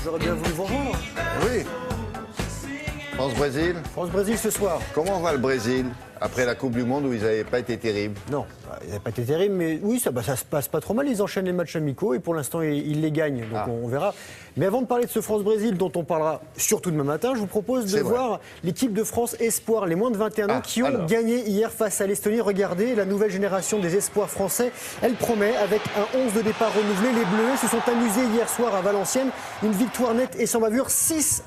J'aurais bien voulu vous rejoindre. Oui. France-Brésil. France-Brésil ce soir. Comment va le Brésil après la Coupe du Monde où ils n'avaient pas été terribles? Non, il n'a pas été terrible, mais oui, ça se passe pas trop mal. Ils enchaînent les matchs amicaux et pour l'instant, ils les gagnent. Donc on verra. Mais avant de parler de ce France-Brésil, dont on parlera surtout demain matin, je vous propose de voir l'équipe de France Espoir, les moins de 21 ans, qui ont gagné hier face à l'Estonie. Regardez, la nouvelle génération des espoirs français, elle promet avec un 11 de départ renouvelé. Les Bleus se sont amusés hier soir à Valenciennes. Une victoire nette et sans bavure, 6-0.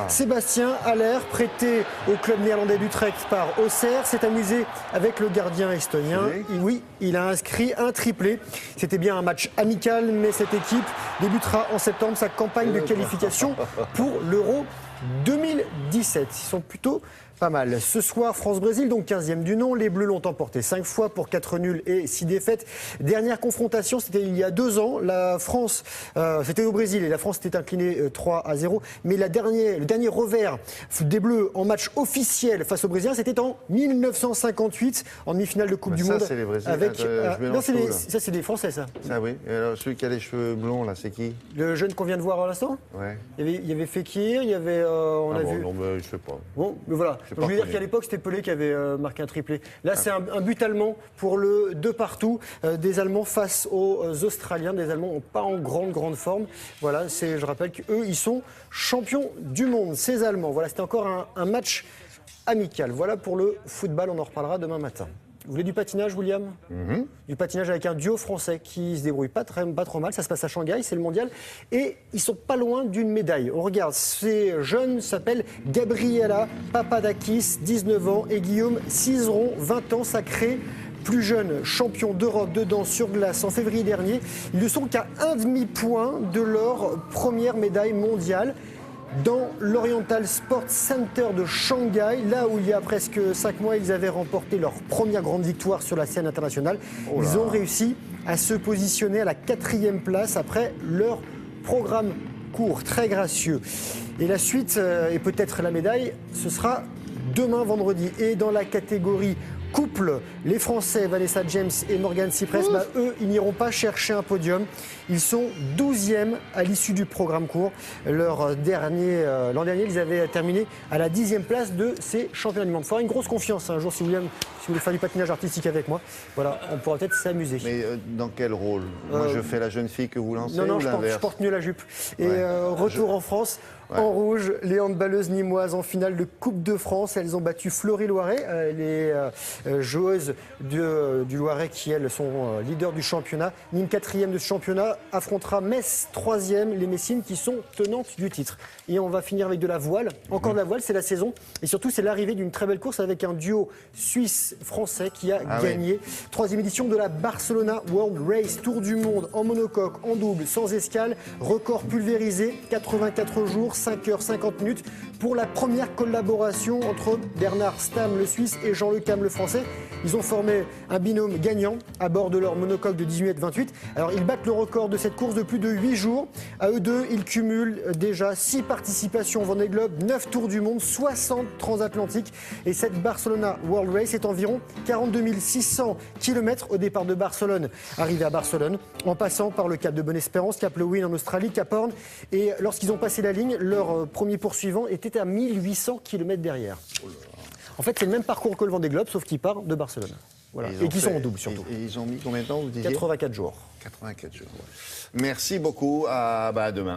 Sébastien Haller, prêté au club néerlandais d'Utrecht par Auxerre, s'est amusé avec le gardien estonien. Et oui, il a inscrit un triplé. C'était bien un match amical, mais cette équipe débutera en septembre sa campagne de qualification pour l'Euro 2017. Ils sont plutôt pas mal. Ce soir, France-Brésil, donc 15e du nom. Les Bleus l'ont emporté 5 fois pour 4 nuls et 6 défaites. Dernière confrontation, c'était il y a 2 ans. La France, c'était au Brésil et la France s'était inclinée 3-0. Mais le dernier revers des Bleus en match officiel face aux Brésiliens, c'était en 1958, en demi-finale de Coupe du Monde. Ça, c'est les Brésiliens. Non, ça, c'est des Français, ça. Ah oui. Et alors, celui qui a les cheveux blonds, là, c'est qui? Le jeune qu'on vient de voir à l'instant. Ouais. Il y avait Fekir, il y avait. On a vu. Non, mais je sais pas. Bon, mais voilà. Je veux dire qu'à l'époque, c'était Pelé qui avait marqué un triplé. Là, c'est un but allemand pour le 2-partout des Allemands face aux Australiens. Des Allemands pas en grande forme. Voilà, je rappelle qu'eux, ils sont champions du monde, ces Allemands. Voilà, c'était encore un match amical. Voilà pour le football, on en reparlera demain matin. Vous voulez du patinage, William? Du patinage avec un duo français qui se débrouille pas trop mal. Ça se passe à Shanghai, c'est le mondial. Et ils sont pas loin d'une médaille. On regarde, ces jeunes s'appellent Gabriela Papadakis, 19 ans, et Guillaume Cizeron, 20 ans, sacré plus jeune champion d'Europe de danse sur glace en février dernier. Ils ne sont qu'à un demi-point de leur première médaille mondiale. Dans l'Oriental Sports Center de Shanghai, là où il y a presque 5 mois, ils avaient remporté leur première grande victoire sur la scène internationale. Ils ont réussi à se positionner à la 4e place après leur programme court, très gracieux. Et la suite, et peut-être la médaille, ce sera demain vendredi. Et dans la catégorie couple, les Français, Vanessa James et Morgan Cypress, eux, ils n'iront pas chercher un podium. Ils sont 12e à l'issue du programme court. L'an dernier, ils avaient terminé à la 10e place de ces championnats du monde. Il faudra une grosse confiance un jour si vous voulez faire du patinage artistique avec moi. Voilà, on pourra peut-être s'amuser. Mais dans quel rôle? Moi, je fais la jeune fille que vous lancez? Non, je porte mieux la jupe. Et retour en France. En rouge, les handballeuses nîmoises en finale de Coupe de France. Elles ont battu Fleury-Loiret, les joueuses du Loiret qui, elles, sont leaders du championnat. Nîmes 4e de ce championnat affrontera Metz 3e, les Messines qui sont tenantes du titre. Et on va finir avec de la voile. Encore de la voile, c'est la saison. Et surtout, c'est l'arrivée d'une très belle course avec un duo suisse-français qui a gagné. 3e édition de la Barcelona World Race, Tour du monde en monocoque, en double, sans escale. Record pulvérisé, 84 jours. 5h50 pour la première collaboration entre Bernard Stamm, le Suisse, et Jean Le Cam, le Français. Ils ont formé un binôme gagnant à bord de leur monocoque de 18m28. Alors, ils battent le record de cette course de plus de 8 jours. À eux deux, ils cumulent déjà 6 participations au Vendée Globe, 9 tours du monde, 60 transatlantiques. Et cette Barcelona World Race est environ 42 600 km au départ de Barcelone. Arrivé à Barcelone, en passant par le Cap de Bonne-Espérance, Cap Lewin en Australie, Cap Horn. Et lorsqu'ils ont passé la ligne, leur premier poursuivant était à 1800 km derrière. En fait, c'est le même parcours que le Vendée Globe, sauf qu'il part de Barcelone. Voilà. Et qui sont en double, surtout. Et ils ont mis combien de temps, vous disiez? 84 jours. 84 jours. Merci beaucoup. À demain.